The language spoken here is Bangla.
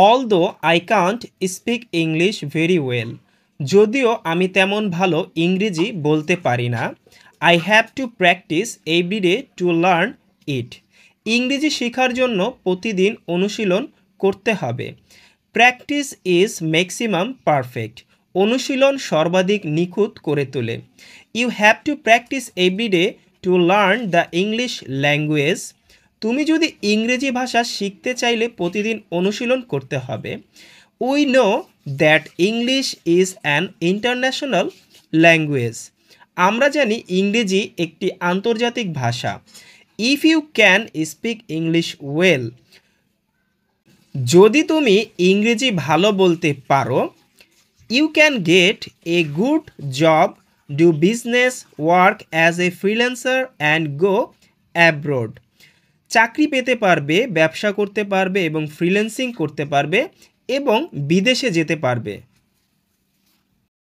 Although I can't speak English very well, যদিও আমি তেমন ভালো ইংরেজি বলতে পারি না। I have to practise every day to learn it, ইংরেজি শেখার জন্য প্রতিদিন অনুশীলন করতে হবে। প্র্যাকটিস ইজ ম্যাক্সিমাম পারফেক্ট, অনুশীলন সর্বাধিক নিখুঁত করে তোলে। You have to practise every day to learn the English language, তুমি যদি ইংরেজি ভাষা শিখতে চাইলে প্রতিদিন অনুশীলন করতে হবে। We know that English is an international language, আমরা জানি ইংরেজি একটি আন্তর্জাতিক ভাষা। If you can speak English well, যদি তুমি ইংরেজি ভালো বলতে পারো, you can get a good job, do business, work as a freelancer and go abroad, চাকরি পেতে পারবে, ব্যবসা করতে পারবে এবং ফ্রিল্যান্সিং করতে পারবে এবং বিদেশে যেতে পারবে।